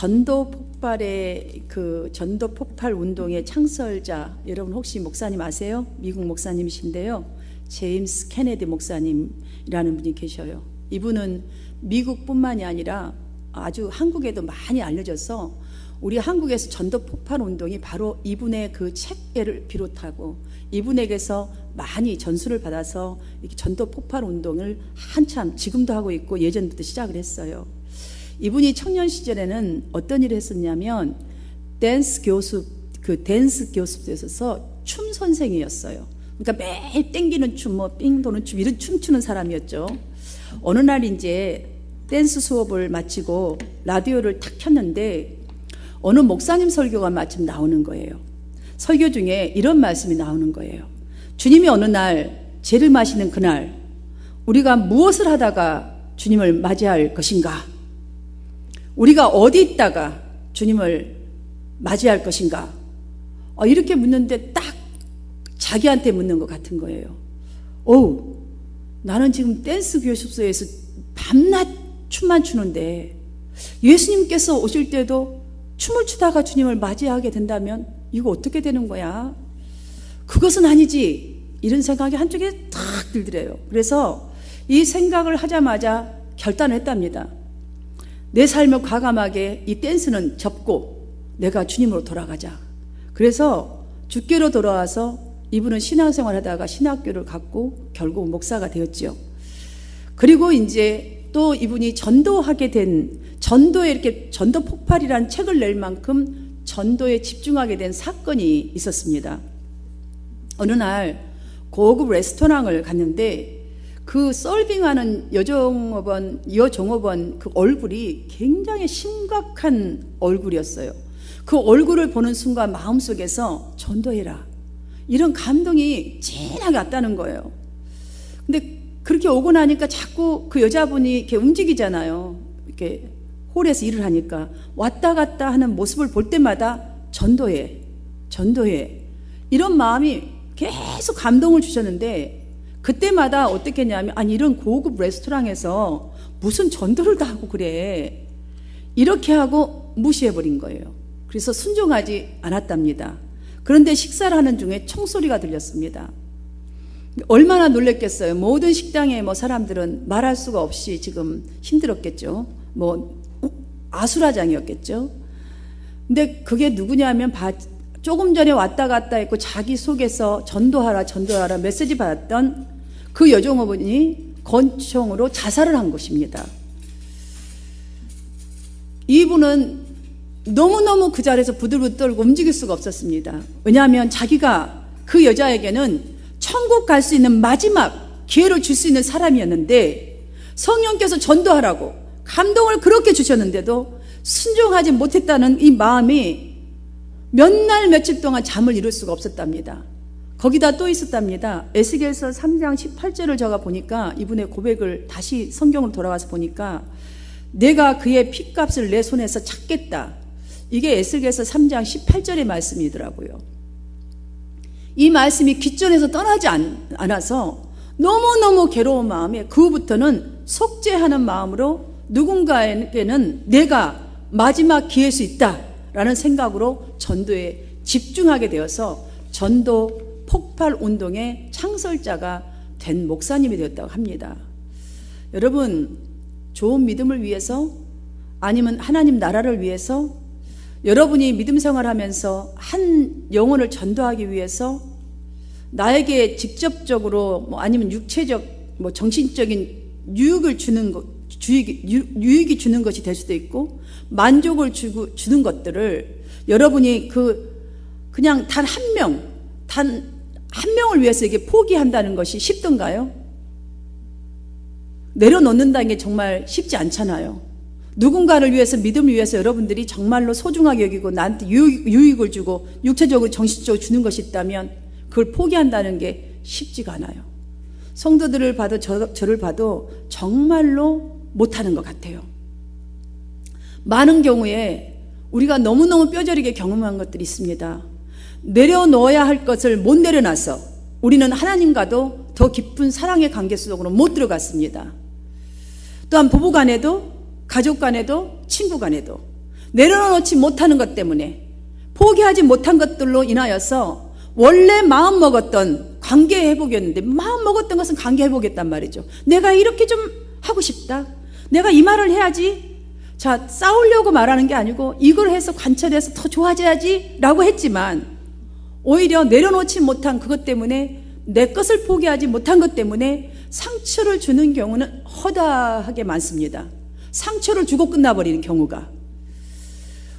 전도 폭발의 전도 폭발 운동의 창설자, 여러분 혹시 목사님 아세요? 미국 목사님이신데요. 제임스 케네디 목사님이라는 분이 계셔요. 이분은 미국뿐만이 아니라 아주 한국에도 많이 알려져서 우리 한국에서 전도 폭발 운동이 바로 이분의 그 책을 비롯하고 이분에게서 많이 전수를 받아서 이렇게 전도 폭발 운동을 한참 지금도 하고 있고 예전부터 시작을 했어요. 이분이 청년 시절에는 어떤 일을 했었냐면 댄스 교습소에 있어서 춤 선생이었어요. 그러니까 매일 땡기는 춤, 삥 도는 춤, 이런 춤추는 사람이었죠. 어느 날 이제 댄스 수업을 마치고 라디오를 탁 켰는데 어느 목사님 설교가 마침 나오는 거예요. 설교 중에 이런 말씀이 나오는 거예요. 주님이 어느 날 죄를 마시는 그날 우리가 무엇을 하다가 주님을 맞이할 것인가? 우리가 어디 있다가 주님을 맞이할 것인가? 이렇게 묻는데 딱 자기한테 묻는 것 같은 거예요. 나는 지금 댄스 교습소에서 밤낮 춤만 추는데 예수님께서 오실 때도 춤을 추다가 주님을 맞이하게 된다면 이거 어떻게 되는 거야? 그것은 아니지. 이런 생각이 한쪽에 탁 들더래요. 그래서 이 생각을 하자마자 결단을 했답니다. 내 삶을 과감하게 이 댄스는 접고 내가 주님으로 돌아가자. 그래서 주께로 돌아와서 이분은 신앙생활 하다가 신학교를 갔고 결국 목사가 되었지요. 그리고 이제 또 이분이 전도하게 된 전도에 이렇게 전도 폭발이라는 책을 낼 만큼 전도에 집중하게 된 사건이 있었습니다. 어느 날 고급 레스토랑을 갔는데 그 서빙하는 여종업원 그 얼굴이 굉장히 심각한 얼굴이었어요. 그 얼굴을 보는 순간 마음속에서 전도해라, 이런 감동이 진하게 왔다는 거예요. 근데 그렇게 오고 나니까 자꾸 그 여자분이 이렇게 움직이잖아요. 이렇게 홀에서 일을 하니까 왔다 갔다 하는 모습을 볼 때마다 전도해 이런 마음이 계속 감동을 주셨는데 그때마다 어떻게 했냐면 이런 고급 레스토랑에서 무슨 전도를 다 하고 그래, 이렇게 하고 무시해버린 거예요. 그래서 순종하지 않았답니다. 그런데 식사를 하는 중에 총소리가 들렸습니다. 얼마나 놀랬겠어요. 모든 식당의 사람들은 말할 수가 없이 지금 힘들었겠죠. 아수라장이었겠죠. 근데 그게 누구냐면 조금 전에 왔다 갔다 했고 자기 속에서 전도하라 메시지 받았던 그 여종업원이 권총으로 자살을 한 것입니다. 이분은 너무너무 그 자리에서 부들부들 떨고 움직일 수가 없었습니다. 왜냐하면 자기가 그 여자에게는 천국 갈 수 있는 마지막 기회를 줄 수 있는 사람이었는데 성령께서 전도하라고 감동을 그렇게 주셨는데도 순종하지 못했다는 이 마음이 몇 날 며칠 동안 잠을 이룰 수가 없었답니다. 거기다 또 있었답니다. 에스겔서 3장 18절을 제가 보니까 이분의 고백을 다시 성경으로 돌아와서 보니까 내가 그의 핏값을 내 손에서 찾겠다. 이게 에스겔서 3장 18절의 말씀이더라고요. 이 말씀이 귓전에서 떠나지 않아서 너무너무 괴로운 마음에 그 후부터는 속죄하는 마음으로 누군가에게는 내가 마지막 기회일 수 있다라는 생각으로 전도에 집중하게 되어서 전도 폭발 운동의 창설자가 된 목사님이 되었다고 합니다. 여러분, 좋은 믿음을 위해서 아니면 하나님 나라를 위해서 여러분이 믿음 생활하면서 한 영혼을 전도하기 위해서 나에게 직접적으로 아니면 육체적 정신적인 유익을 유익이 주는 것이 될 수도 있고 만족을 주는 것들을 여러분이 그냥 단 한 명을 위해서 이게 포기한다는 것이 쉽던가요? 내려놓는다는 게 정말 쉽지 않잖아요. 누군가를 위해서, 믿음을 위해서 여러분들이 정말로 소중하게 여기고 나한테 유익을 주고 육체적으로 정신적으로 주는 것이 있다면 그걸 포기한다는 게 쉽지가 않아요. 성도들을 봐도 저를 봐도 정말로 못하는 것 같아요. 많은 경우에 우리가 너무너무 뼈저리게 경험한 것들이 있습니다. 내려놓아야 할 것을 못 내려놔서 우리는 하나님과도 더 깊은 사랑의 관계 속으로 못 들어갔습니다. 또한 부부 간에도, 가족 간에도, 친구 간에도 내려놓지 못하는 것 때문에, 포기하지 못한 것들로 인하여서 원래 마음 먹었던 관계 회복이었는데, 마음 먹었던 것은 관계 회복이었단 말이죠. 내가 이렇게 좀 하고 싶다, 내가 이 말을 해야지, 자, 싸우려고 말하는 게 아니고 이걸 해서 관철해서 더 좋아져야지 라고 했지만, 오히려 내려놓지 못한 그것 때문에, 내 것을 포기하지 못한 것 때문에 상처를 주는 경우는 허다하게 많습니다. 상처를 주고 끝나버리는 경우가.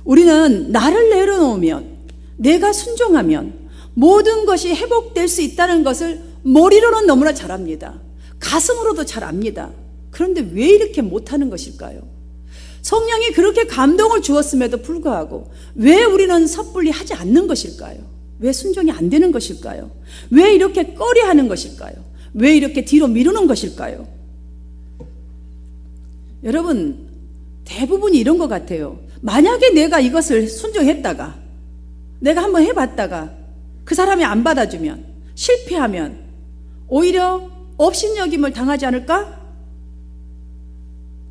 우리는 나를 내려놓으면, 내가 순종하면 모든 것이 회복될 수 있다는 것을 머리로는 너무나 잘 압니다. 가슴으로도 잘 압니다. 그런데 왜 이렇게 못하는 것일까요? 성령이 그렇게 감동을 주었음에도 불구하고 왜 우리는 섣불리 하지 않는 것일까요? 왜 순종이 안 되는 것일까요? 왜 이렇게 꺼려하는 것일까요? 왜 이렇게 뒤로 미루는 것일까요? 여러분, 대부분이 이런 것 같아요. 만약에 내가 이것을 순종했다가, 내가 한번 해봤다가 그 사람이 안 받아주면, 실패하면 오히려 업신여김을 당하지 않을까?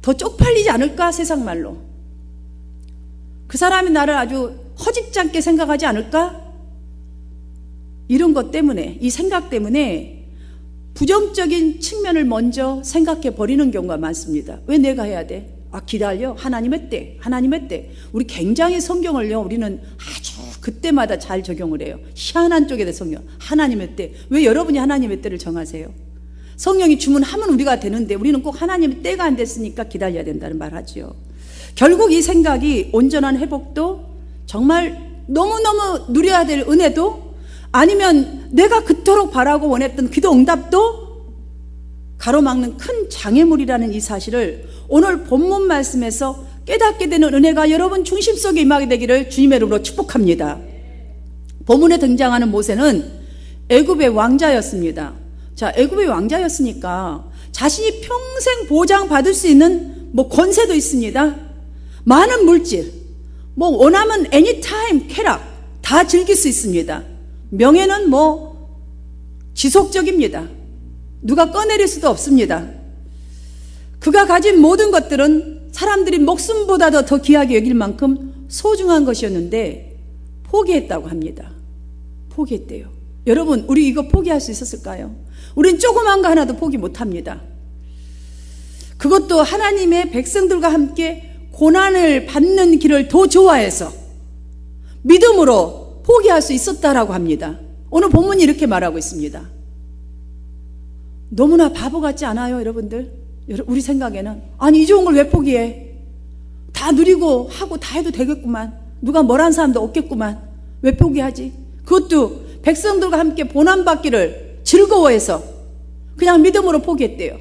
더 쪽팔리지 않을까? 세상 말로 그 사람이 나를 아주 허짓지 않게 생각하지 않을까? 이런 것 때문에, 이 생각 때문에 부정적인 측면을 먼저 생각해 버리는 경우가 많습니다. 왜 내가 해야 돼? 아, 기다려. 하나님의 때, 하나님의 때. 우리 굉장히 성경을요, 우리는 아주 그때마다 잘 적용을 해요. 희한한 쪽에 대해 성경. 하나님의 때. 왜 여러분이 하나님의 때를 정하세요? 성령이 주문하면 우리가 되는데 우리는 꼭 하나님의 때가 안 됐으니까 기다려야 된다는 말 하지요. 결국 이 생각이 온전한 회복도, 정말 너무너무 누려야 될 은혜도, 아니면 내가 그토록 바라고 원했던 기도 응답도 가로막는 큰 장애물이라는 이 사실을 오늘 본문 말씀에서 깨닫게 되는 은혜가 여러분 중심 속에 임하게 되기를 주님의 이름으로 축복합니다. 본문에 등장하는 모세는 애굽의 왕자였습니다. 자, 애굽의 왕자였으니까 자신이 평생 보장받을 수 있는 권세도 있습니다. 많은 물질, 원하면 애니타임 쾌락 다 즐길 수 있습니다. 명예는 지속적입니다. 누가 꺼내릴 수도 없습니다. 그가 가진 모든 것들은 사람들이 목숨보다도 더 귀하게 여길 만큼 소중한 것이었는데 포기했다고 합니다. 포기했대요. 여러분, 우리 이거 포기할 수 있었을까요? 우린 조그만 거 하나도 포기 못합니다. 그것도 하나님의 백성들과 함께 고난을 받는 길을 더 좋아해서 믿음으로 포기할 수 있었다라고 합니다. 오늘 본문이 이렇게 말하고 있습니다. 너무나 바보 같지 않아요, 여러분들? 우리 생각에는, 아니 이 좋은 걸 왜 포기해? 다 누리고 하고 다 해도 되겠구만. 누가 뭐라는 사람도 없겠구만. 왜 포기하지? 그것도 백성들과 함께 고난받기를 즐거워해서 그냥 믿음으로 포기했대요.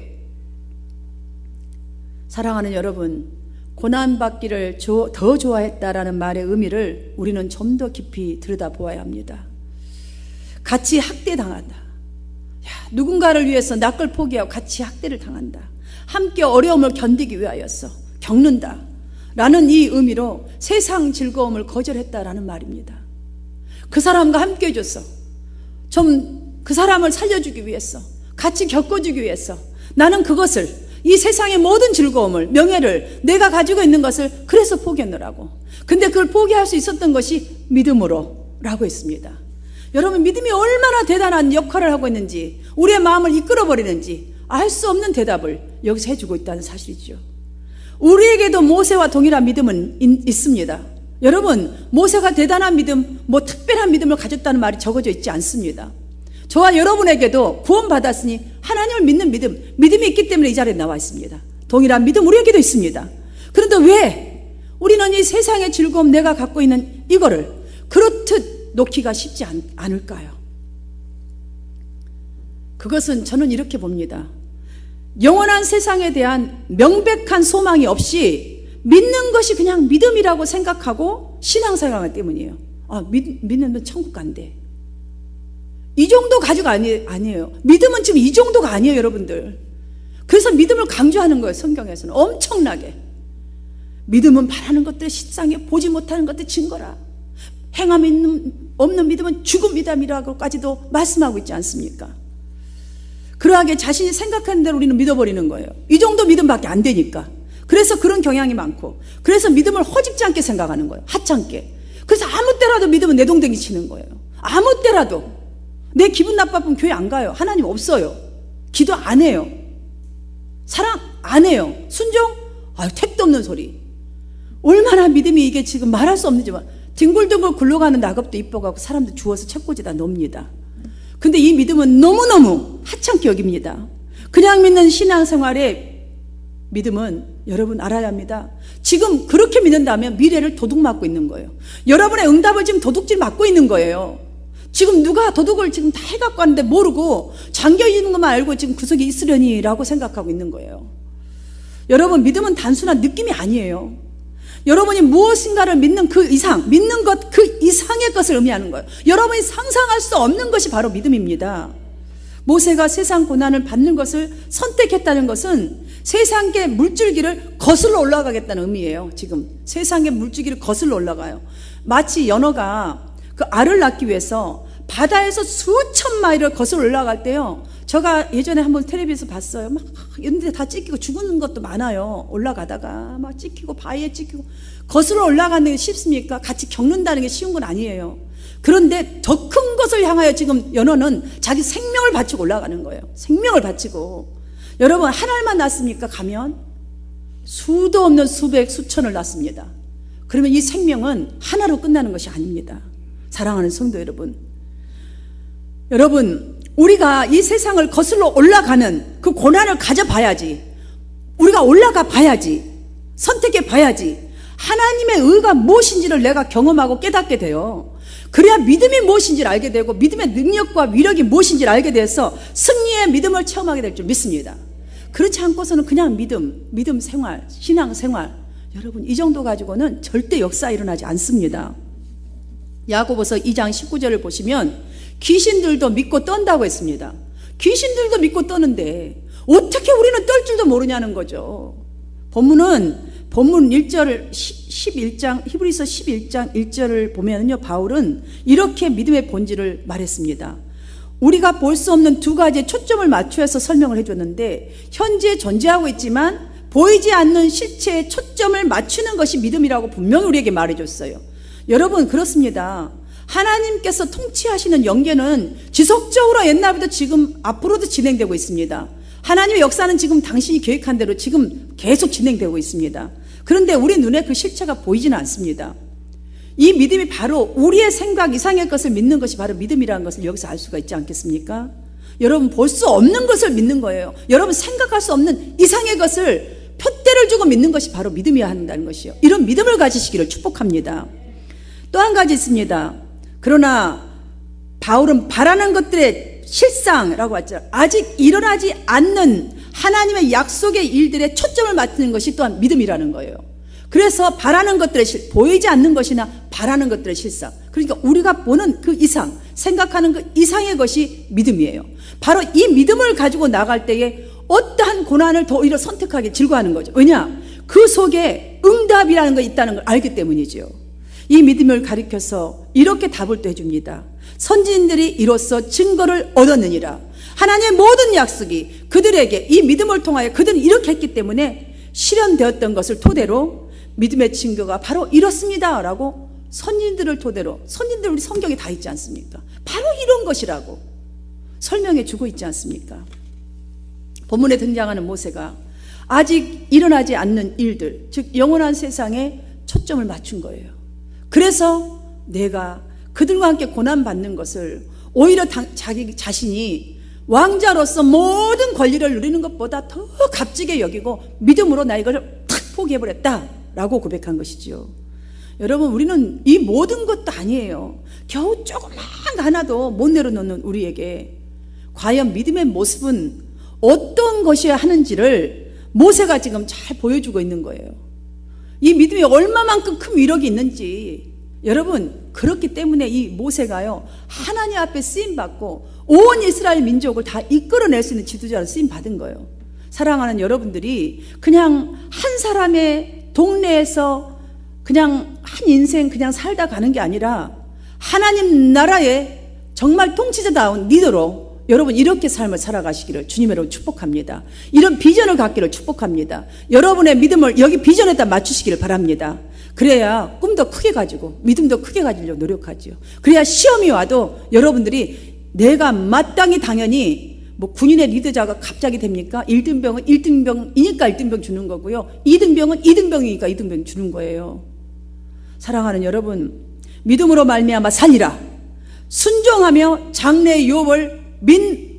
사랑하는 여러분, 고난받기를 더 좋아했다라는 말의 의미를 우리는 좀 더 깊이 들여다보아야 합니다. 같이 학대당한다. 누군가를 위해서 낯을 포기하고 같이 학대를 당한다. 함께 어려움을 견디기 위하여서 겪는다 라는 이 의미로 세상 즐거움을 거절했다라는 말입니다. 그 사람과 함께 해줘서, 좀 그 사람을 살려주기 위해서, 같이 겪어주기 위해서 나는 그것을, 이 세상의 모든 즐거움을, 명예를, 내가 가지고 있는 것을 그래서 포기했노라고. 근데 그걸 포기할 수 있었던 것이 믿음으로 라고 했습니다. 여러분, 믿음이 얼마나 대단한 역할을 하고 있는지, 우리의 마음을 이끌어버리는지 알 수 없는 대답을 여기서 해주고 있다는 사실이죠. 우리에게도 모세와 동일한 믿음은 있습니다. 여러분, 모세가 대단한 믿음, 특별한 믿음을 가졌다는 말이 적어져 있지 않습니다. 저와 여러분에게도 구원받았으니 하나님을 믿는 믿음이 있기 때문에 이 자리에 나와 있습니다. 동일한 믿음 우리에게도 있습니다. 그런데 왜 우리는 이 세상의 즐거움, 내가 갖고 있는 이거를 그렇듯 놓기가 쉽지 않을까요? 그것은 저는 이렇게 봅니다. 영원한 세상에 대한 명백한 소망이 없이 믿는 것이 그냥 믿음이라고 생각하고 신앙생활하기 때문이에요. 믿으면 천국 간대. 이 정도 가지고 아니에요. 믿음은 지금 이 정도가 아니에요, 여러분들. 그래서 믿음을 강조하는 거예요, 성경에서는. 엄청나게. 믿음은 바라는 것들, 실상에 보지 못하는 것들 증거라. 행함이 없는 믿음은 죽은 믿음이라고까지도 말씀하고 있지 않습니까? 그러하게 자신이 생각하는 대로 우리는 믿어버리는 거예요. 이 정도 믿음밖에 안 되니까. 그래서 그런 경향이 많고, 그래서 믿음을 허집지 않게 생각하는 거예요. 하찮게. 그래서 아무 때라도 믿음은 내동댕이 치는 거예요. 아무 때라도. 내 기분 나빠보면 교회 안 가요. 하나님 없어요. 기도 안 해요. 사랑 안 해요. 순종? 택도 없는 소리. 얼마나 믿음이 이게 지금 말할 수 없는지만, 뒹굴뒹굴 굴러가는 낙엽도 이뻐가고 사람들 주워서 책꽂이다 놓습니다. 근데 이 믿음은 너무너무 하찮게 여깁니다. 그냥 믿는 신앙생활의 믿음은 여러분 알아야 합니다. 지금 그렇게 믿는다면 미래를 도둑 맞고 있는 거예요. 여러분의 응답을 지금 도둑질 맞고 있는 거예요. 지금 누가 도둑을 지금 다 해갖고 왔는데 모르고 잠겨있는 것만 알고 지금 그 속에 있으려니 라고 생각하고 있는 거예요. 여러분, 믿음은 단순한 느낌이 아니에요. 여러분이 무엇인가를 믿는 그 이상, 믿는 것 그 이상의 것을 의미하는 거예요. 여러분이 상상할 수 없는 것이 바로 믿음입니다. 모세가 세상 고난을 받는 것을 선택했다는 것은 세상의 물줄기를 거슬러 올라가겠다는 의미예요. 지금 세상의 물줄기를 거슬러 올라가요. 마치 연어가 그 알을 낳기 위해서 바다에서 수천 마일을 거슬러 올라갈 때요, 제가 예전에 한번 텔레비에서 봤어요. 막 있는데 다 찢기고 죽는 것도 많아요. 올라가다가 막 찢기고 바위에 찢기고. 거슬러 올라가는 게 쉽습니까? 같이 겪는다는 게 쉬운 건 아니에요. 그런데 더 큰 것을 향하여 지금 연어는 자기 생명을 바치고 올라가는 거예요. 생명을 바치고. 여러분, 한 알만 낳습니까? 가면 수도 없는 수백 수천을 낳습니다. 그러면 이 생명은 하나로 끝나는 것이 아닙니다. 사랑하는 성도 여러분, 우리가 이 세상을 거슬러 올라가는 그 고난을 가져봐야지, 우리가 올라가 봐야지, 선택해 봐야지 하나님의 의가 무엇인지를 내가 경험하고 깨닫게 돼요. 그래야 믿음이 무엇인지를 알게 되고 믿음의 능력과 위력이 무엇인지를 알게 돼서 승리의 믿음을 체험하게 될 줄 믿습니다. 그렇지 않고서는 그냥 믿음 생활, 신앙 생활, 여러분 이 정도 가지고는 절대 역사 일어나지 않습니다. 야고보서 2장 19절을 보시면 귀신들도 믿고 떤다고 했습니다. 귀신들도 믿고 떠는데 어떻게 우리는 떨 줄도 모르냐는 거죠. 본문 1절 11장 히브리서 11장 1절을 보면요, 바울은 이렇게 믿음의 본질을 말했습니다. 우리가 볼 수 없는 두 가지의 초점을 맞추어서 설명을 해줬는데, 현재 존재하고 있지만 보이지 않는 실체에 초점을 맞추는 것이 믿음이라고 분명히 우리에게 말해줬어요. 여러분, 그렇습니다. 하나님께서 통치하시는 영계는 지속적으로 옛날부터 지금 앞으로도 진행되고 있습니다. 하나님의 역사는 지금 당신이 계획한 대로 지금 계속 진행되고 있습니다. 그런데 우리 눈에 그 실체가 보이지는 않습니다. 이 믿음이 바로 우리의 생각 이상의 것을 믿는 것이 바로 믿음이라는 것을 여기서 알 수가 있지 않겠습니까? 여러분, 볼 수 없는 것을 믿는 거예요. 여러분, 생각할 수 없는 이상의 것을 표대를 주고 믿는 것이 바로 믿음이어야 한다는 것이요. 이런 믿음을 가지시기를 축복합니다. 또 한 가지 있습니다. 그러나 바울은 바라는 것들의 실상이라고 했죠. 아직 일어나지 않는 하나님의 약속의 일들에 초점을 맞추는 것이 또한 믿음이라는 거예요. 그래서 바라는 것들의 보이지 않는 것이나 바라는 것들의 실상, 그러니까 우리가 보는 그 이상, 생각하는 그 이상의 것이 믿음이에요. 바로 이 믿음을 가지고 나갈 때에 어떠한 고난을 더 오히려 선택하게 즐거워하는 거죠. 왜냐? 그 속에 응답이라는 게 있다는 걸 알기 때문이죠. 이 믿음을 가리켜서 이렇게 답을 또 해줍니다. 선지인들이 이로써 증거를 얻었느니라. 하나님의 모든 약속이 그들에게 이 믿음을 통하여 그들은 이렇게 했기 때문에 실현되었던 것을 토대로 믿음의 증거가 바로 이렇습니다 라고 선지인들을 토대로, 선지인들 우리 성경에 다 있지 않습니까? 바로 이런 것이라고 설명해 주고 있지 않습니까? 본문에 등장하는 모세가 아직 일어나지 않는 일들, 즉 영원한 세상에 초점을 맞춘 거예요. 그래서 내가 그들과 함께 고난받는 것을 오히려 자기 자신이 왕자로서 모든 권리를 누리는 것보다 더 값지게 여기고 믿음으로 나 이걸 탁 포기해버렸다라고 고백한 것이죠. 여러분, 우리는 이 모든 것도 아니에요. 겨우 조금만 하나도 못 내려놓는 우리에게 과연 믿음의 모습은 어떤 것이어야 하는지를 모세가 지금 잘 보여주고 있는 거예요. 이 믿음이 얼마만큼 큰 위력이 있는지. 여러분, 그렇기 때문에 이 모세가요, 하나님 앞에 쓰임받고 온 이스라엘 민족을 다 이끌어낼 수 있는 지도자로 쓰임받은 거예요. 사랑하는 여러분들이 그냥 한 사람의 동네에서 그냥 한 인생 그냥 살다 가는 게 아니라 하나님 나라의 정말 통치자다운 리더로 여러분 이렇게 삶을 살아가시기를 주님으로 축복합니다. 이런 비전을 갖기를 축복합니다. 여러분의 믿음을 여기 비전에다 맞추시기를 바랍니다. 그래야 꿈도 크게 가지고 믿음도 크게 가지려고 노력하죠. 그래야 시험이 와도 여러분들이 내가 마땅히 당연히 뭐 군인의 리더자가 갑자기 됩니까? 1등병은 1등병이니까 1등병 주는 거고요. 2등병은 2등병이니까 2등병 주는 거예요. 사랑하는 여러분, 믿음으로 말미암아 살리라. 순종하며 장래의 유업을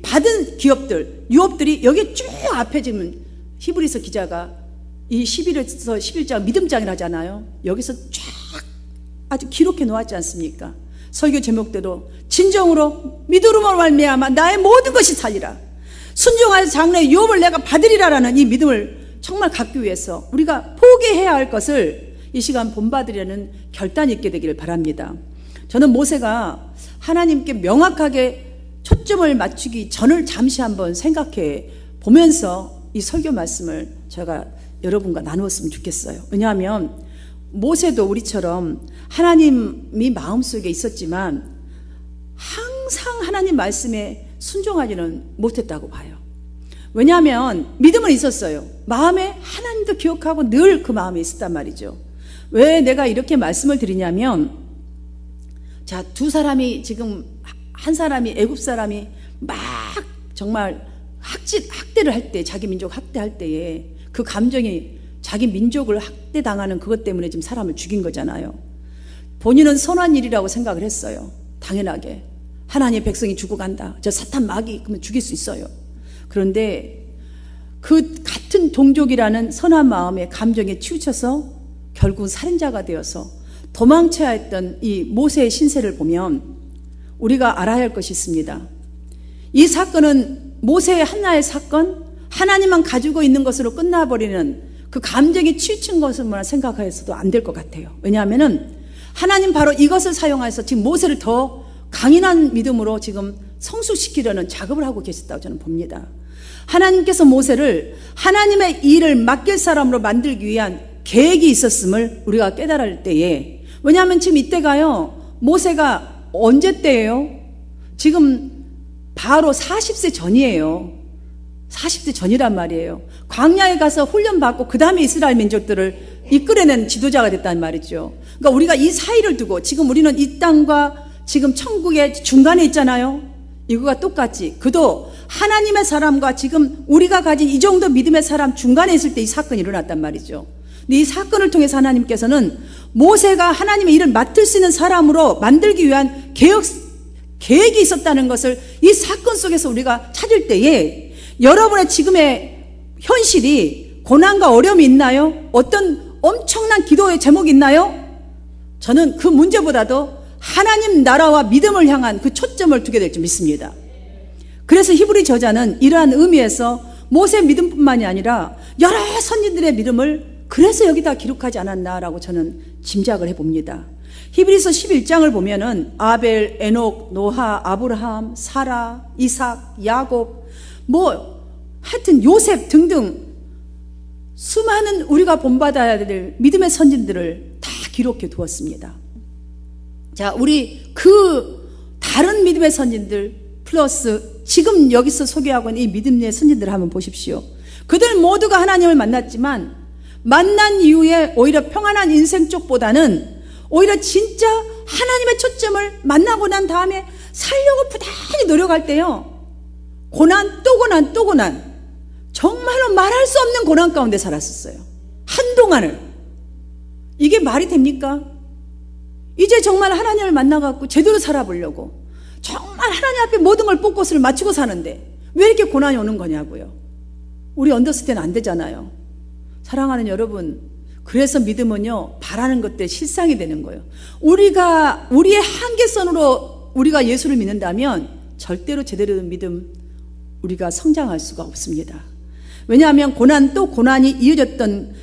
받은 기업들, 유업들이 여기 쭉 앞에 지금 히브리서 기자가 이 11에서 11장 믿음장이라잖아요. 여기서 쫙 아주 기록해 놓았지 않습니까? 설교 제목대로 진정으로 믿음으로 말미암아 나의 모든 것이 살리라. 순종하여 장래의 유업을 내가 받으리라라는 이 믿음을 정말 갖기 위해서 우리가 포기해야 할 것을 이 시간 본받으려는 결단이 있게 되기를 바랍니다. 저는 모세가 하나님께 명확하게 초점을 맞추기 전을 잠시 한번 생각해 보면서 이 설교 말씀을 제가 여러분과 나누었으면 좋겠어요. 왜냐하면 모세도 우리처럼 하나님이 마음속에 있었지만 항상 하나님 말씀에 순종하지는 못했다고 봐요. 왜냐하면 믿음은 있었어요. 마음에 하나님도 기억하고 늘 그 마음에 있었단 말이죠. 왜 내가 이렇게 말씀을 드리냐면, 자, 두 사람이 지금 한 사람이 애굽 사람이 막 정말 학대를 할 때, 자기 민족 학대할 때에 그 감정이 자기 민족을 학대당하는 그것 때문에 지금 사람을 죽인 거잖아요. 본인은 선한 일이라고 생각을 했어요. 당연하게 하나님의 백성이 죽어간다, 저 사탄 마귀 그러면 죽일 수 있어요. 그런데 그 같은 동족이라는 선한 마음의 감정에 치우쳐서 결국 살인자가 되어서 도망쳐야 했던 이 모세의 신세를 보면 우리가 알아야 할 것이 있습니다. 이 사건은 모세의 하나의 사건, 하나님만 가지고 있는 것으로 끝나버리는 그 감정에 치우친 것을만 생각해서도 안 될 것 같아요. 왜냐하면은 하나님 바로 이것을 사용해서 지금 모세를 더 강인한 믿음으로 지금 성숙시키려는 작업을 하고 계셨다고 저는 봅니다. 하나님께서 모세를 하나님의 일을 맡길 사람으로 만들기 위한 계획이 있었음을 우리가 깨달을 때에, 왜냐하면 지금 이때가요, 모세가 언제 때예요? 지금 바로 40세 전이에요. 40세 전이란 말이에요. 광야에 가서 훈련받고 그 다음에 이스라엘 민족들을 이끌어낸 지도자가 됐단 말이죠. 그러니까 우리가 이 사이를 두고 지금 우리는 이 땅과 지금 천국의 중간에 있잖아요. 이거가 똑같이 그도 하나님의 사람과 지금 우리가 가진 이 정도 믿음의 사람 중간에 있을 때 이 사건이 일어났단 말이죠. 근데 이 사건을 통해서 하나님께서는 모세가 하나님의 일을 맡을 수 있는 사람으로 만들기 위한 계획이 있었다는 것을 이 사건 속에서 우리가 찾을 때에, 여러분의 지금의 현실이 고난과 어려움이 있나요? 어떤 엄청난 기도의 제목이 있나요? 저는 그 문제보다도 하나님 나라와 믿음을 향한 그 초점을 두게 될 줄 믿습니다. 그래서 히브리 저자는 이러한 의미에서 모세의 믿음뿐만이 아니라 여러 선지들의 믿음을 그래서 여기다 기록하지 않았나라고 저는 짐작을 해봅니다. 히브리서 11장을 보면은 아벨, 에녹, 노아, 아브라함, 사라, 이삭, 야곱, 하여튼 요셉 등등 수많은 우리가 본받아야 될 믿음의 선진들을 다 기록해 두었습니다. 자, 우리 그 다른 믿음의 선진들 플러스 지금 여기서 소개하고 있는 이 믿음의 선진들을 한번 보십시오. 그들 모두가 하나님을 만났지만 만난 이후에 오히려 평안한 인생 쪽보다는 오히려 진짜 하나님의 초점을 만나고 난 다음에 살려고 부단히 노력할 때요, 고난 또 고난 또 고난, 정말로 말할 수 없는 고난 가운데 살았었어요. 한동안을. 이게 말이 됩니까? 이제 정말 하나님을 만나갖고 제대로 살아보려고 정말 하나님 앞에 모든 걸 꼿꼿을 맞추고 사는데 왜 이렇게 고난이 오는 거냐고요. 우리 언더스탠드 안 되잖아요. 사랑하는 여러분, 그래서 믿음은요, 바라는 것들 실상이 되는 거예요. 우리가 우리의 한계선으로 우리가 예수를 믿는다면 절대로 제대로 된 믿음 우리가 성장할 수가 없습니다. 왜냐하면 고난 또 고난이 이어졌던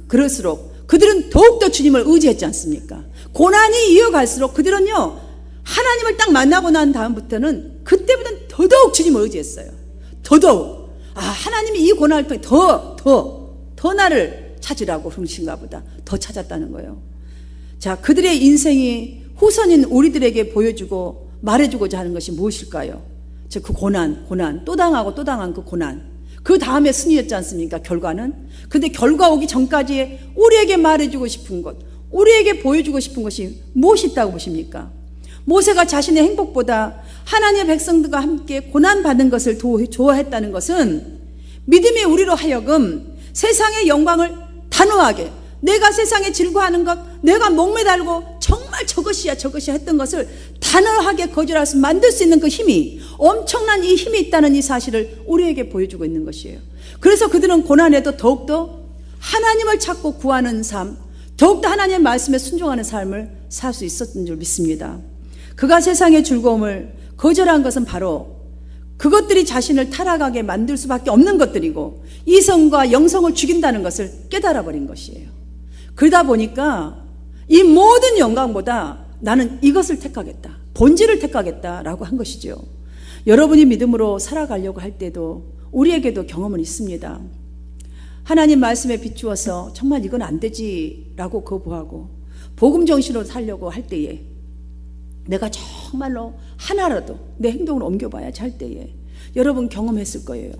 그럴수록 그들은 더욱더 주님을 의지했지 않습니까? 고난이 이어갈수록 그들은요, 하나님을 딱 만나고 난 다음부터는 그때보다는 더더욱 주님을 의지했어요. 더더욱. 하나님이 이 고난을 통해 더 나를 찾으라고 그러신가 보다. 더 찾았다는 거예요. 자, 그들의 인생이 후손인 우리들에게 보여주고 말해주고자 하는 것이 무엇일까요? 그 고난, 또 당하고 또 당한 그 고난. 그 다음에 승리였지 않습니까? 결과는. 근데 결과 오기 전까지 우리에게 말해주고 싶은 것, 우리에게 보여주고 싶은 것이 무엇이 있다고 보십니까? 모세가 자신의 행복보다 하나님의 백성들과 함께 고난받는 것을 좋아했다는 것은 믿음의 우리로 하여금 세상의 영광을 단호하게, 내가 세상에 즐거워하는 것, 내가 목매달고 정말 저것이야 했던 것을 단호하게 거절할 수 만들 수 있는 그 힘이, 엄청난 이 힘이 있다는 이 사실을 우리에게 보여주고 있는 것이에요. 그래서 그들은 고난에도 더욱더 하나님을 찾고 구하는 삶, 더욱더 하나님의 말씀에 순종하는 삶을 살 수 있었던 줄 믿습니다. 그가 세상의 즐거움을 거절한 것은 바로 그것들이 자신을 타락하게 만들 수밖에 없는 것들이고 이성과 영성을 죽인다는 것을 깨달아 버린 것이에요. 그러다 보니까 이 모든 영광보다 나는 이것을 택하겠다, 본질을 택하겠다라고 한 것이죠. 여러분이 믿음으로 살아가려고 할 때도 우리에게도 경험은 있습니다. 하나님 말씀에 비추어서 정말 이건 안 되지라고 거부하고 복음 정신으로 살려고 할 때에, 내가 정말로 하나라도 내 행동을 옮겨봐야지 할 때에 여러분 경험했을 거예요.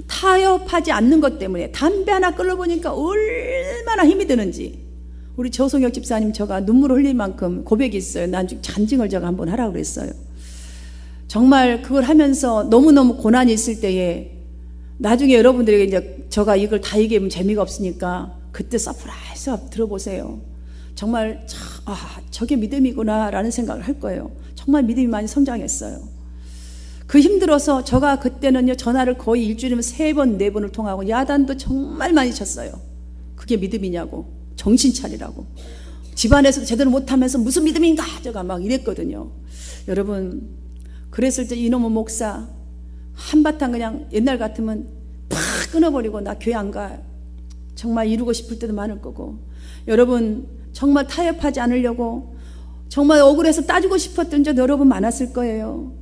타협하지 않는 것 때문에 담배 하나 끌어보니까 얼마나 힘이 드는지. 우리 조성혁 집사님, 제가 눈물을 흘릴 만큼 고백이 있어요. 나중에 잔증을 제가 한번 하라고 그랬어요. 정말 그걸 하면서 너무너무 고난이 있을 때에 나중에 여러분들에게 이제 제가 이걸 다 얘기하면 재미가 없으니까 그때 서프라이즈 들어보세요. 정말 저게 믿음이구나 라는 생각을 할 거예요. 정말 믿음이 많이 성장했어요. 그 힘들어서 제가 그때는요, 전화를 거의 일주일이면 3번, 4번을 통하고 야단도 정말 많이 쳤어요. 그게 믿음이냐고, 정신 차리라고. 집안에서도 제대로 못하면서 무슨 믿음인가 제가 막 이랬거든요. 여러분, 그랬을 때 이놈의 목사 한바탕 그냥 옛날 같으면 팍 끊어버리고 나 교회 안 가, 정말 이루고 싶을 때도 많을 거고, 여러분 정말 타협하지 않으려고 정말 억울해서 따지고 싶었던 적 여러분 많았을 거예요.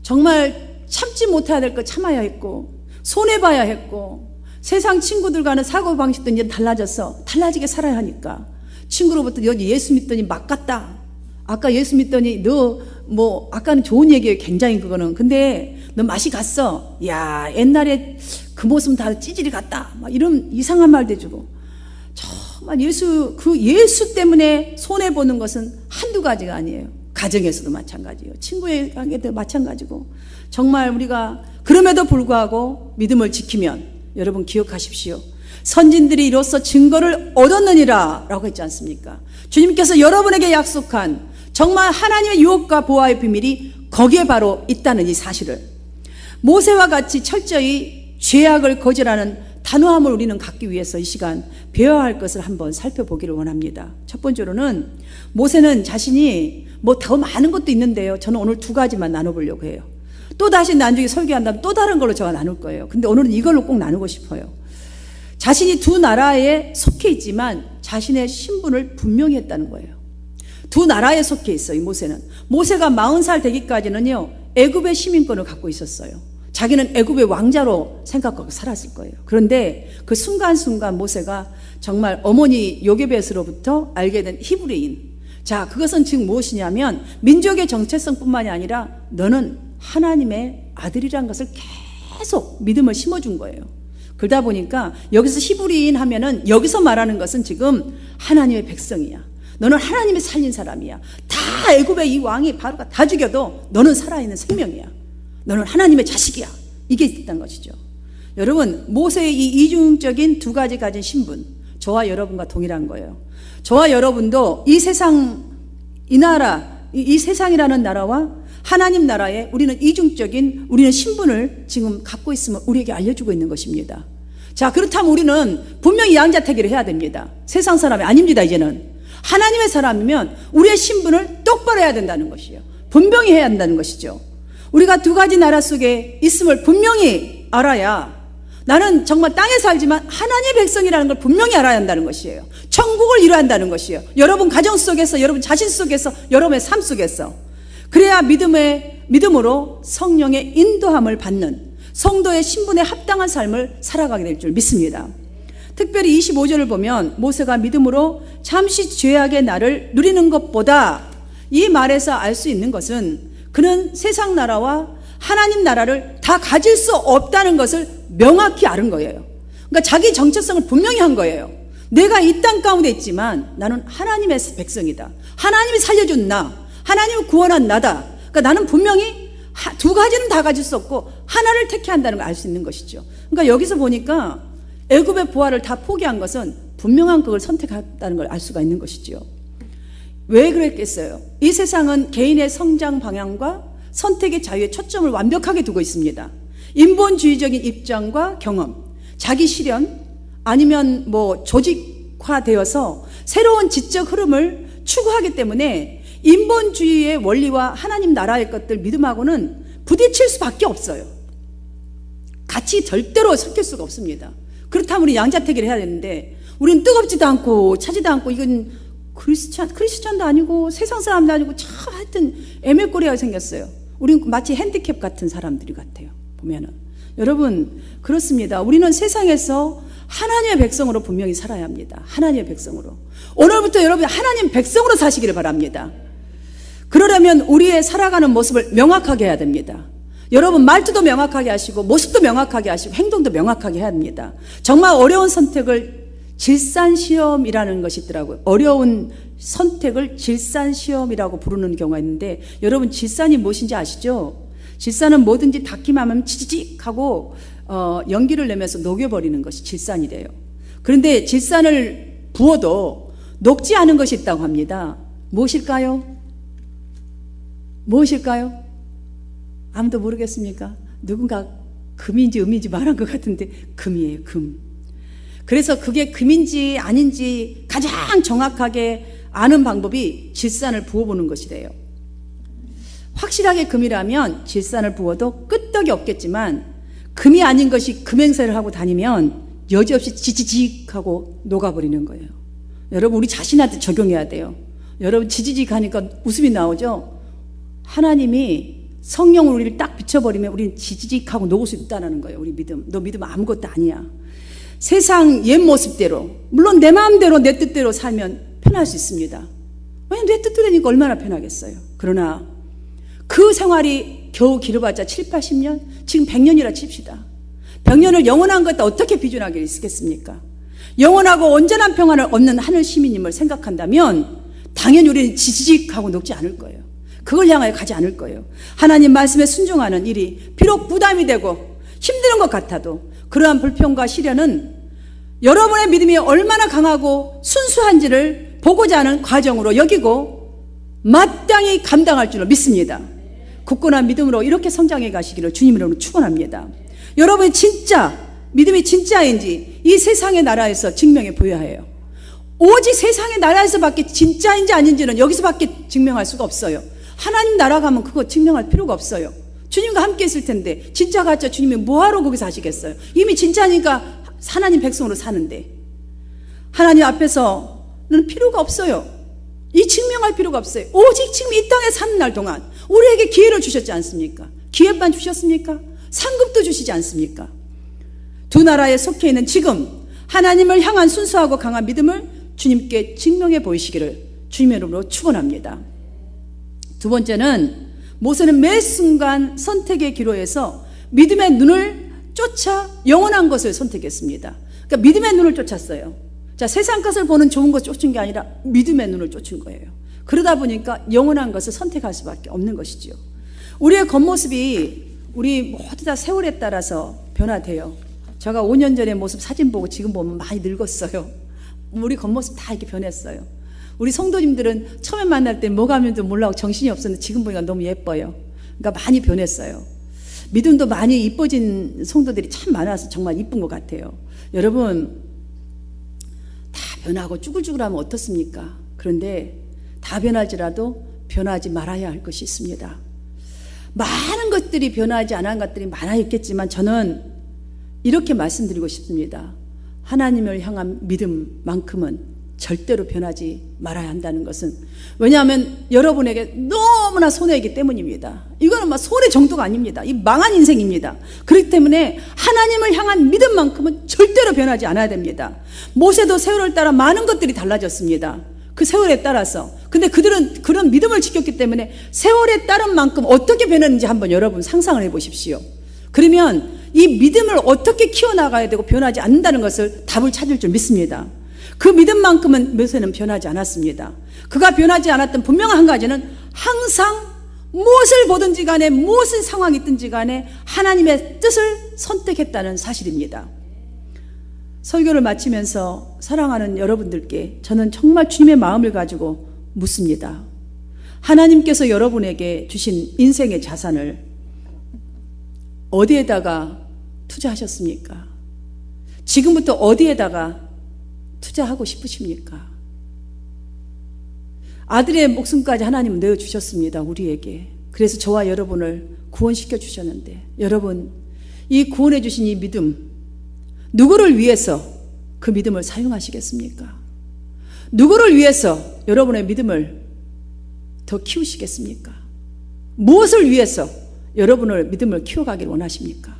정말 참지 못해야 될 거 참아야 했고, 손해봐야 했고, 세상 친구들과는 사고방식도 이제 달라지게 살아야 하니까 친구로부터 여기 예수 믿더니 막 갔다, 아까 예수 믿더니 너 뭐 아까는 좋은 얘기예요. 굉장히 그거는. 근데 너 맛이 갔어. 야, 옛날에 그 모습은 다 찌질이 같다, 막 이런 이상한 말도 해주고. 정말 예수 때문에 손해보는 것은 한두 가지가 아니에요. 가정에서도 마찬가지예요. 친구의 관계도 마찬가지고. 정말 우리가 그럼에도 불구하고 믿음을 지키면, 여러분 기억하십시오. 선진들이 이로써 증거를 얻었느니라 라고 했지 않습니까? 주님께서 여러분에게 약속한 정말 하나님의 유혹과 보호의 비밀이 거기에 바로 있다는 이 사실을, 모세와 같이 철저히 죄악을 거절하는 단호함을 우리는 갖기 위해서 이 시간 배워야 할 것을 한번 살펴보기를 원합니다. 첫 번째로는 모세는 자신이 뭐 더 많은 것도 있는데요, 저는 오늘 2가지만 나눠보려고 해요. 또 다시 나중에 설교한다면 또 다른 걸로 제가 나눌 거예요. 근데 오늘은 이걸로 꼭 나누고 싶어요. 자신이 2 나라에 속해 있지만 자신의 신분을 분명히 했다는 거예요. 2 나라에 속해 있어요. 모세는. 모세가 40살 되기까지는요, 애굽의 시민권을 갖고 있었어요. 자기는 애굽의 왕자로 생각하고 살았을 거예요. 그런데 그 순간순간 모세가 정말 어머니 요게벳으로부터 알게 된 히브리인, 자, 그것은 즉 무엇이냐면 민족의 정체성뿐만이 아니라 너는 하나님의 아들이라는 것을 계속 믿음을 심어준 거예요. 그러다 보니까 여기서 히브리인 하면은 여기서 말하는 것은 지금 하나님의 백성이야. 너는 하나님이 살린 사람이야. 다 애굽의 이 왕이 바로가 다 죽여도 너는 살아있는 생명이야. 너는 하나님의 자식이야. 이게 있다는 것이죠. 여러분, 모세의 이 이중적인 2가지 가진 신분, 저와 여러분과 동일한 거예요. 저와 여러분도 이 세상, 이 나라, 이 세상이라는 나라와 하나님 나라에 우리는 이중적인, 우리는 신분을 지금 갖고 있음을 우리에게 알려주고 있는 것입니다. 자, 그렇다면 우리는 분명히 양자택일을 해야 됩니다. 세상 사람이 아닙니다. 이제는 하나님의 사람이면 우리의 신분을 똑바로 해야 된다는 것이에요. 분명히 해야 한다는 것이죠. 우리가 2가지 나라 속에 있음을 분명히 알아야, 나는 정말 땅에 살지만 하나님의 백성이라는 걸 분명히 알아야 한다는 것이에요. 천국을 이뤄야 한다는 것이에요. 여러분 가정 속에서, 여러분 자신 속에서, 여러분의 삶 속에서. 그래야 믿음으로 성령의 인도함을 받는 성도의 신분에 합당한 삶을 살아가게 될 줄 믿습니다. 특별히 25절을 보면 모세가 믿음으로 잠시 죄악의 날을 누리는 것보다, 이 말에서 알 수 있는 것은 그는 세상 나라와 하나님 나라를 다 가질 수 없다는 것을 명확히 아는 거예요. 그러니까 자기 정체성을 분명히 한 거예요. 내가 이 땅 가운데 있지만 나는 하나님의 백성이다. 하나님이 살려준 나, 하나님이 구원한 나다. 그러니까 나는 분명히 두 가지는 다 가질 수 없고 하나를 택해야 한다는 걸 알 수 있는 것이죠. 그러니까 여기서 보니까 애굽의 부활을 다 포기한 것은 분명한 그걸 선택했다는 걸 알 수가 있는 것이죠. 왜 그랬겠어요? 이 세상은 개인의 성장 방향과 선택의 자유에 초점을 완벽하게 두고 있습니다. 인본주의적인 입장과 경험, 자기 실현, 아니면 조직화되어서 새로운 지적 흐름을 추구하기 때문에 인본주의의 원리와 하나님 나라의 것들 믿음하고는 부딪힐 수밖에 없어요. 같이 절대로 섞일 수가 없습니다. 그렇다면 우리 양자택일을 해야 되는데 우리는 뜨겁지도 않고 차지도 않고 이건 크리스찬도 아니고 세상 사람도 아니고 참 하여튼 애매꼬리가 생겼어요. 우리는 마치 핸디캡 같은 사람들이 같아요. 보면은 여러분 그렇습니다. 우리는 세상에서 하나님의 백성으로 분명히 살아야 합니다. 하나님의 백성으로. 오늘부터 여러분 하나님 백성으로 사시기를 바랍니다. 그러려면 우리의 살아가는 모습을 명확하게 해야 됩니다. 여러분 말투도 명확하게 하시고 모습도 명확하게 하시고 행동도 명확하게 해야 합니다. 정말 어려운 선택을 질산시험이라는 것이 있더라고요. 어려운 선택을 질산시험이라고 부르는 경우가 있는데 여러분 질산이 무엇인지 아시죠? 질산은 뭐든지 닿기만 하면 치지직 하고 연기를 내면서 녹여버리는 것이 질산이래요. 그런데 질산을 부어도 녹지 않은 것이 있다고 합니다. 무엇일까요? 무엇일까요? 아무도 모르겠습니까? 누군가 금인지 음인지 말한 것 같은데 금이에요. 금. 그래서 그게 금인지 아닌지 가장 정확하게 아는 방법이 질산을 부어보는 것이래요. 확실하게 금이라면 질산을 부어도 끄떡이 없겠지만 금이 아닌 것이 금행세를 하고 다니면 여지없이 지지직하고 녹아버리는 거예요. 여러분 우리 자신한테 적용해야 돼요. 여러분 지지직하니까 웃음이 나오죠? 하나님이 성령으로 우리를 딱 비춰버리면 우리는 지지직하고 녹을 수 있다는 거예요. 우리 믿음. 너 믿으면 아무것도 아니야. 세상 옛 모습대로 물론 내 마음대로 내 뜻대로 살면 편할 수 있습니다. 왜냐면 내 뜻대로 되니까 얼마나 편하겠어요. 그러나 그 생활이 겨우 길어봤자 7, 80년? 지금 100년이라 칩시다. 100년을 영원한 것도 어떻게 비준하게 있겠습니까? 영원하고 온전한 평안을 얻는 하늘 시민임을 생각한다면 당연히 우리는 지지직하고 녹지 않을 거예요. 그걸 향하여 가지 않을 거예요. 하나님 말씀에 순종하는 일이 비록 부담이 되고 힘든 것 같아도 그러한 불평과 시련은 여러분의 믿음이 얼마나 강하고 순수한지를 보고자 하는 과정으로 여기고 마땅히 감당할 줄로 믿습니다. 굳건한 믿음으로 이렇게 성장해 가시기를 주님으로 축원합니다. 여러분이 진짜 믿음이 진짜인지 이 세상의 나라에서 증명해 보여야 해요. 오직 세상의 나라에서밖에 진짜인지 아닌지는 여기서밖에 증명할 수가 없어요. 하나님 나라 가면 그거 증명할 필요가 없어요. 주님과 함께 있을 텐데 진짜 가짜 주님이 뭐하러 거기서 하시겠어요? 이미 진짜니까 하나님 백성으로 사는데 하나님 앞에서는 필요가 없어요. 이 증명할 필요가 없어요. 오직 지금 이 땅에 사는 날 동안 우리에게 기회를 주셨지 않습니까? 기회만 주셨습니까? 상급도 주시지 않습니까? 두 나라에 속해 있는 지금 하나님을 향한 순수하고 강한 믿음을 주님께 증명해 보이시기를 주님의 이름으로 축원합니다. 두 번째는 모세는 매 순간 선택의 기로에서 믿음의 눈을 쫓아 영원한 것을 선택했습니다. 그러니까 믿음의 눈을 쫓았어요. 자, 세상 것을 보는 좋은 것을 쫓은 게 아니라 믿음의 눈을 쫓은 거예요. 그러다 보니까 영원한 것을 선택할 수밖에 없는 것이지요. 우리의 겉모습이 우리 모두 다 세월에 따라서 변화돼요. 제가 5년 전의 모습 사진 보고 지금 보면 많이 늙었어요. 우리 겉모습 다 이렇게 변했어요. 우리 성도님들은 처음에 만날 때 뭐가 하는지 몰라고 정신이 없었는데 지금 보니까 너무 예뻐요. 그러니까 많이 변했어요. 믿음도 많이 이뻐진 성도들이 참 많아서 정말 이쁜 것 같아요. 여러분 다 변하고 쭈글쭈글하면 어떻습니까? 그런데 다 변할지라도 변하지 말아야 할 것이 있습니다. 많은 것들이 변하지 않은 것들이 많아 있겠지만 저는 이렇게 말씀드리고 싶습니다. 하나님을 향한 믿음만큼은 절대로 변하지 말아야 한다는 것은 왜냐하면 여러분에게 너무나 손해이기 때문입니다. 이거는 막 손해 정도가 아닙니다. 이 망한 인생입니다. 그렇기 때문에 하나님을 향한 믿음만큼은 절대로 변하지 않아야 됩니다. 모세도 세월을 따라 많은 것들이 달라졌습니다. 그 세월에 따라서. 근데 그들은 그런 믿음을 지켰기 때문에 세월에 따른 만큼 어떻게 변했는지 한번 여러분 상상을 해 보십시오. 그러면 이 믿음을 어떻게 키워나가야 되고 변하지 않는다는 것을 답을 찾을 줄 믿습니다. 그 믿음만큼은 모세는 변하지 않았습니다. 그가 변하지 않았던 분명한 한 가지는 항상 무엇을 보든지 간에 무슨 상황이 있든지 간에 하나님의 뜻을 선택했다는 사실입니다. 설교를 마치면서 사랑하는 여러분들께 저는 정말 주님의 마음을 가지고 묻습니다. 하나님께서 여러분에게 주신 인생의 자산을 어디에다가 투자하셨습니까? 지금부터 어디에다가 투자하고 싶으십니까? 아들의 목숨까지 하나님은 내어주셨습니다. 우리에게. 그래서 저와 여러분을 구원시켜 주셨는데 여러분, 이 구원해 주신 이 믿음, 누구를 위해서 그 믿음을 사용하시겠습니까? 누구를 위해서 여러분의 믿음을 더 키우시겠습니까? 무엇을 위해서 여러분의 믿음을 키워가길 원하십니까?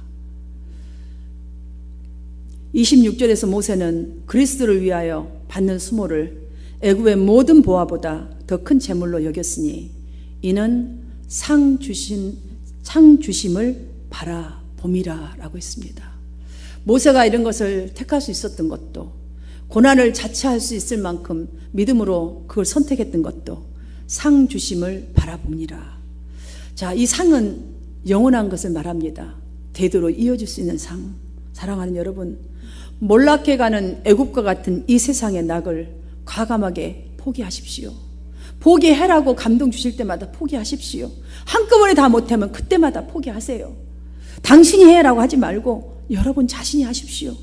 26절에서 모세는 그리스도를 위하여 받는 수모를 애굽의 모든 보화보다 더 큰 재물로 여겼으니 이는 상 주심을 바라봄이라 라고 했습니다. 모세가 이런 것을 택할 수 있었던 것도, 고난을 자처할 수 있을 만큼 믿음으로 그걸 선택했던 것도 상 주심을 바라봅니다. 자, 이 상은 영원한 것을 말합니다. 대대로 이어질 수 있는 상. 사랑하는 여러분, 몰락해가는 애굽과 같은 이 세상의 낙을 과감하게 포기하십시오. 포기해라고 감동 주실 때마다 포기하십시오. 한꺼번에 다 못하면 그때마다 포기하세요. 당신이 해라고 하지 말고 여러분 자신이 하십시오.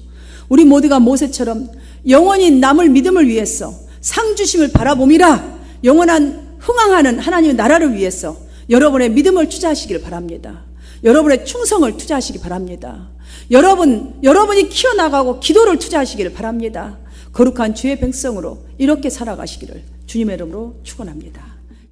우리 모두가 모세처럼 영원히 남을 믿음을 위해서 상 주심을 바라봄이라, 영원한 흥황하는 하나님의 나라를 위해서 여러분의 믿음을 투자하시길 바랍니다. 여러분의 충성을 투자하시기 바랍니다. 여러분이 키워나가고 기도를 투자하시기를 바랍니다. 거룩한 주의 백성으로 이렇게 살아가시기를 주님의 이름으로 축원합니다.